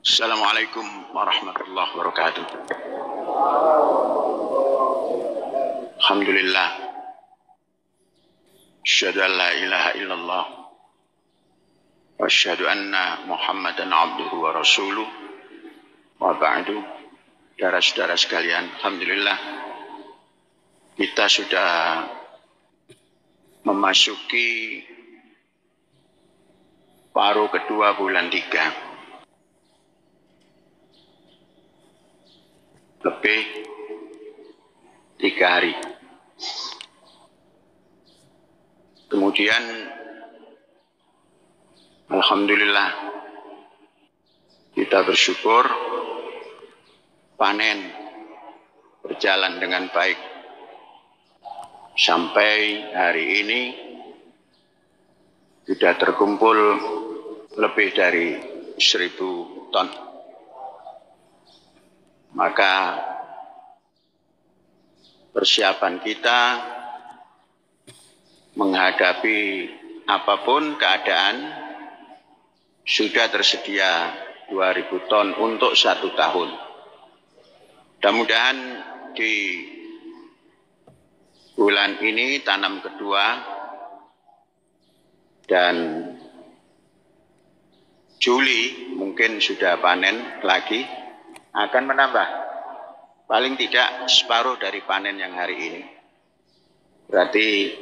Assalamualaikum warahmatullahi wabarakatuh. Alhamdulillah. Asyhadu an la ilaha illallah wa asyhadu anna Muhammadan abduhu wa rasuluh. Wa ba'du. Saudara-saudara sekalian, alhamdulillah kita sudah memasuki paruh kedua bulan 3. Lebih 3 hari. Kemudian alhamdulillah kita bersyukur panen berjalan dengan baik. Sampai hari ini sudah terkumpul lebih dari 1.000 ton. Maka persiapan kita menghadapi apapun keadaan sudah tersedia 2.000 ton untuk 1 tahun. Mudah-mudahan di bulan ini tanam kedua dan Juli mungkin sudah panen lagi, akan menambah paling tidak separuh dari panen yang hari ini. Berarti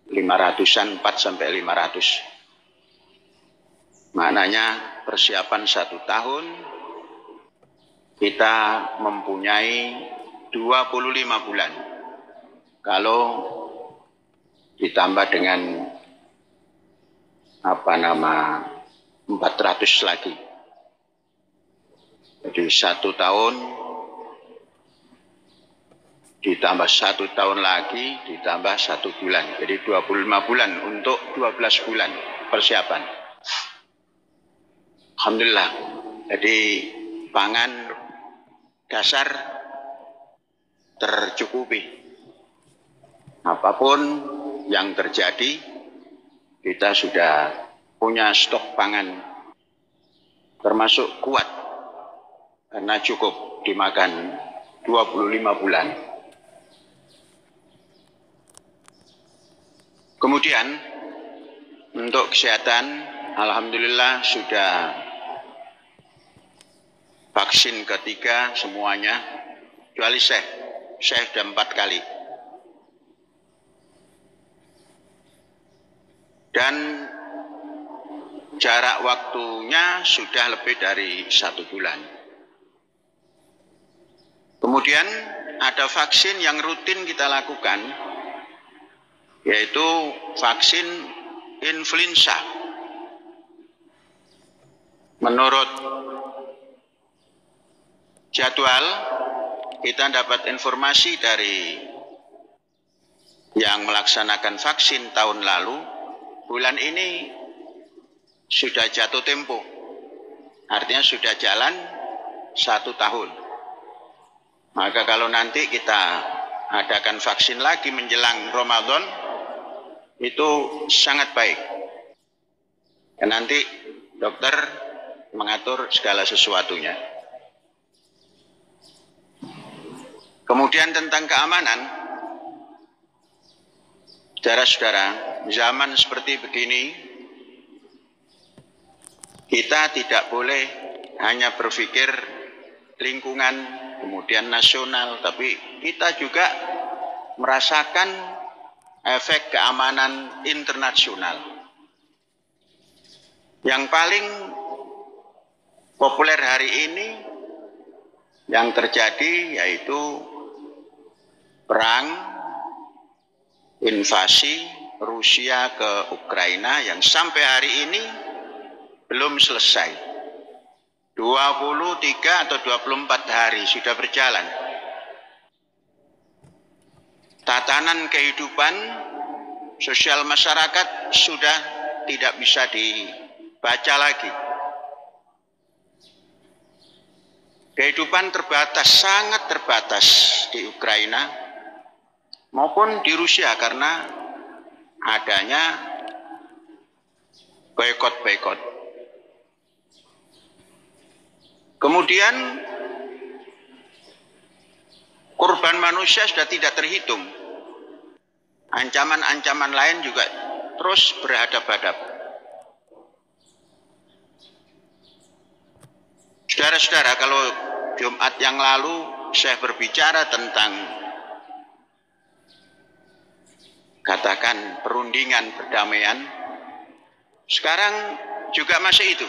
500-an, 4 sampai 500. Maknanya persiapan 1 tahun kita mempunyai 25 bulan. Kalau ditambah dengan 400 lagi. Jadi 1 tahun ditambah 1 tahun lagi ditambah 1 bulan. Jadi 25 bulan untuk 12 bulan persiapan. Alhamdulillah. Jadi pangan dasar tercukupi. Apapun yang terjadi, kita sudah punya stok pangan termasuk kuat karena cukup dimakan 25 bulan. Kemudian untuk kesehatan, alhamdulillah sudah vaksin ketiga semuanya, kecuali saya sudah 4 kali. Dan jarak waktunya sudah lebih dari 1 bulan. Kemudian ada vaksin yang rutin kita lakukan, yaitu vaksin influenza. Menurut jadwal, kita dapat informasi dari yang melaksanakan vaksin tahun lalu, bulan ini sudah jatuh tempo. Artinya sudah jalan 1 tahun. Maka kalau nanti kita adakan vaksin lagi menjelang Ramadan, itu sangat baik. Dan nanti dokter mengatur segala sesuatunya. Kemudian tentang keamanan, saudara-saudara, zaman seperti begini, kita tidak boleh hanya berpikir lingkungan, kemudian nasional, tapi kita juga merasakan efek keamanan internasional. Yang paling populer hari ini yang terjadi yaitu perang invasi Rusia ke Ukraina yang sampai hari ini belum selesai. 23 atau 24 hari sudah berjalan. Tatanan kehidupan sosial masyarakat sudah tidak bisa dibaca lagi. Kehidupan terbatas, sangat terbatas di Ukraina maupun di Rusia karena adanya boikot-boikot. Kemudian korban manusia sudah tidak terhitung. Ancaman-ancaman lain juga terus berhadap-hadap. Saudara-saudara, kalau Jumat yang lalu saya berbicara tentang katakan perundingan perdamaian, sekarang juga masih itu.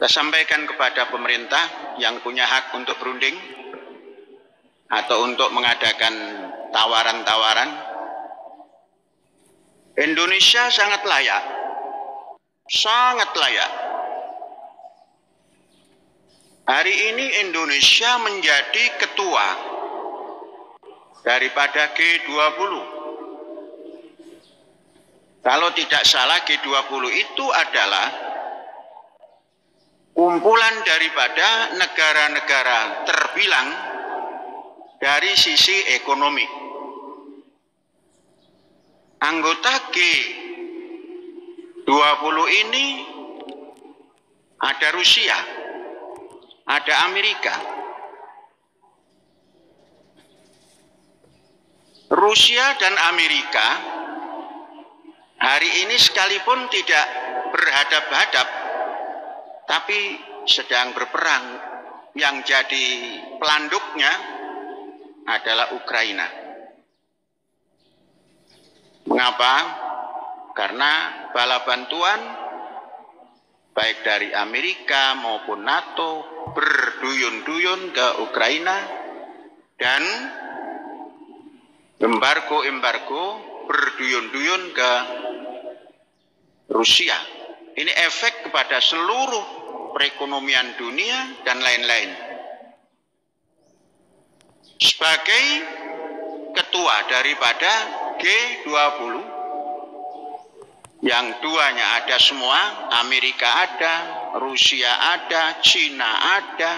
Kita sampaikan kepada pemerintah yang punya hak untuk berunding atau untuk mengadakan tawaran-tawaran. Indonesia sangat layak, sangat layak. Hari ini Indonesia menjadi ketua daripada G20. Kalau tidak salah G20 itu adalah kumpulan daripada negara-negara terbilang dari sisi ekonomi. Anggota G20 ini ada Rusia, ada Amerika. Rusia dan Amerika hari ini sekalipun tidak berhadap-hadap, tapi sedang berperang. Yang jadi pelanduknya adalah Ukraina. Mengapa? Karena bala bantuan baik dari Amerika maupun NATO berduyun-duyun ke Ukraina, dan embargo-embargo berduyun-duyun ke Rusia. Ini efek kepada seluruh perekonomian dunia dan lain-lain. Sebagai ketua daripada G20, yang duanya ada semua, Amerika ada, Rusia ada, Cina ada,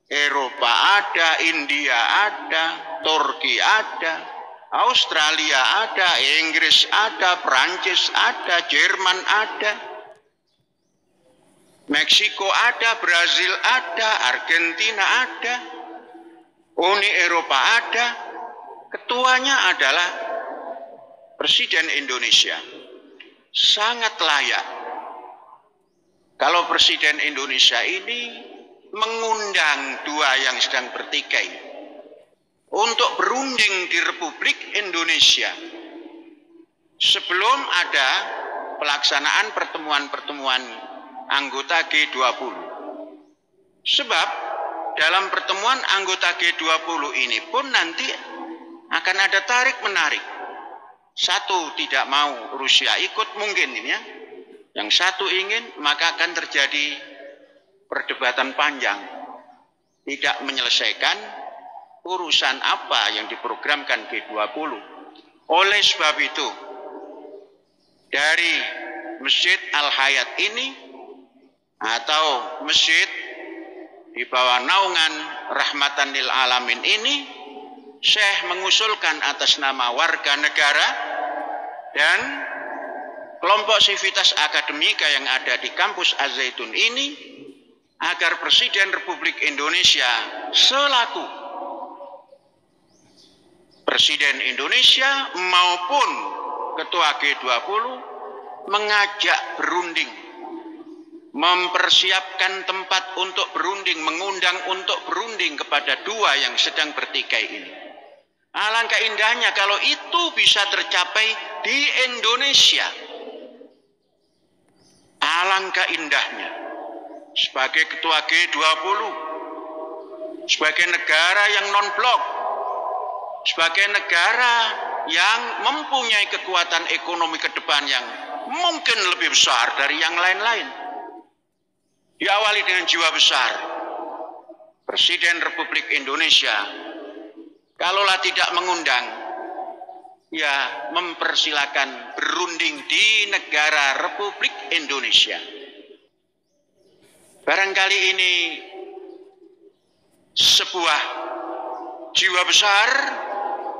Eropa ada, India ada, Turki ada, Australia ada, Inggris ada, Prancis ada, Jerman ada, Meksiko ada, Brazil ada, Argentina ada, Uni Eropa ada. Ketuanya adalah Presiden Indonesia. Sangat layak kalau Presiden Indonesia ini mengundang dua yang sedang bertikai untuk berunding di Republik Indonesia sebelum ada pelaksanaan pertemuan-pertemuan anggota G20. Sebab dalam pertemuan anggota G20 ini pun nanti akan ada tarik-menarik. Satu tidak mau Rusia ikut mungkin ini ya. Yang satu ingin, maka akan terjadi perdebatan panjang. Tidak menyelesaikan urusan apa yang diprogramkan G20. Oleh sebab itu, dari Masjid Al-Hayat ini atau masjid di bawah naungan Rahmatan lil Alamin ini, Syekh mengusulkan atas nama warga negara dan kelompok sivitas akademika yang ada di kampus Az-Zaitun ini, agar Presiden Republik Indonesia selaku Presiden Indonesia maupun Ketua G20 mengajak berunding, mempersiapkan tempat untuk berunding, mengundang untuk berunding kepada dua yang sedang bertikai ini. Alangkah indahnya kalau itu bisa tercapai di Indonesia. Alangkah indahnya sebagai ketua G20, sebagai negara yang non-blok, sebagai negara yang mempunyai kekuatan ekonomi ke depan yang mungkin lebih besar dari yang lain-lain. Diawali dengan jiwa besar. Presiden Republik Indonesia, kalaulah tidak mengundang, ya mempersilakan berunding di negara Republik Indonesia. Barangkali ini sebuah jiwa besar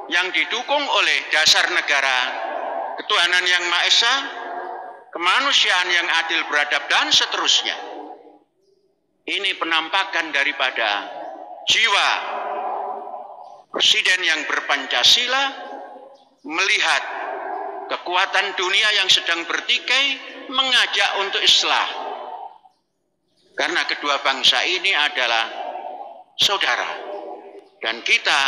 yang didukung oleh dasar negara ketuhanan yang Maha Esa, kemanusiaan yang adil, beradab, dan seterusnya. Ini penampakan daripada jiwa presiden yang berpancasila, melihat kekuatan dunia yang sedang bertikai, mengajak untuk islah. Karena kedua bangsa ini adalah saudara. Dan kita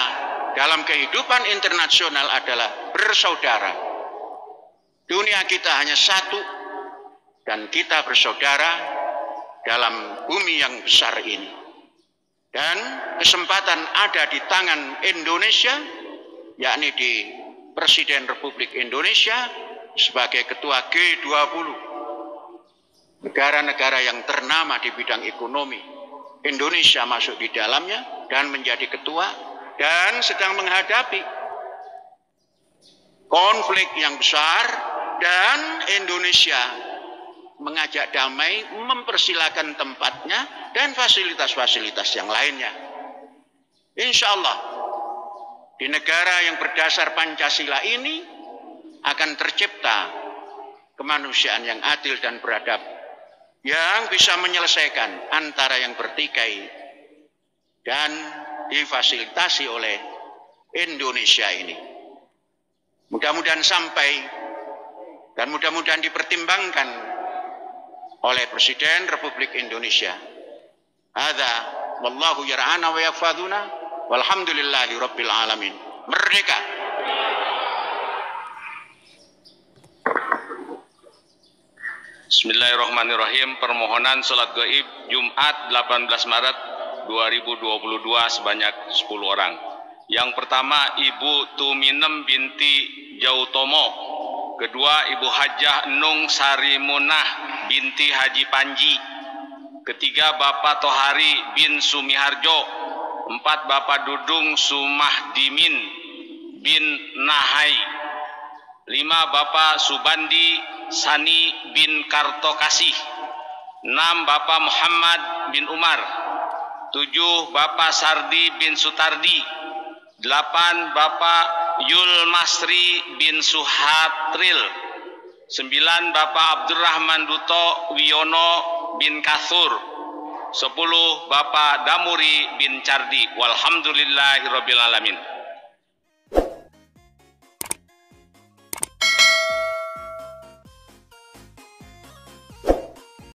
dalam kehidupan internasional adalah bersaudara. Dunia kita hanya satu dan kita bersaudara dalam bumi yang besar ini. Dan kesempatan ada di tangan Indonesia, yakni di Presiden Republik Indonesia sebagai Ketua G20. Negara-negara yang ternama di bidang ekonomi, Indonesia masuk di dalamnya dan menjadi ketua, dan sedang menghadapi konflik yang besar, dan Indonesia mengajak damai, mempersilakan tempatnya dan fasilitas-fasilitas yang lainnya. Insya Allah di negara yang berdasar Pancasila ini akan tercipta kemanusiaan yang adil dan beradab, yang bisa menyelesaikan antara yang bertikai dan difasilitasi oleh Indonesia ini. Mudah-mudahan sampai dan mudah-mudahan dipertimbangkan oleh Presiden Republik Indonesia. Hadza wallahu yar'ana wa yahfazuna walhamdulillahi rabbil alamin. Merdeka. Bismillahirrahmanirrahim. Permohonan salat gaib Jumat 18 Maret 2022 sebanyak 10 orang. Yang pertama Ibu Tuminem binti Jautomo. Kedua Ibu Hajah Nung Sarimunah binti Haji Panji. Ketiga Bapak Tohari bin Sumiharjo. Empat Bapak Dudung Sumahdimin bin Nahai. Lima Bapak Subandi Sani bin Kartokasih. 6 Bapak Muhammad bin Umar. 7 Bapak Sardi bin Sutardi. 8 Bapak Yul Masri bin Suhatril. 9 Bapak Abdurrahman Duto Wiono bin Kathur. 10 Bapak Damuri bin Cardi. Walhamdulillahirabbil alamin.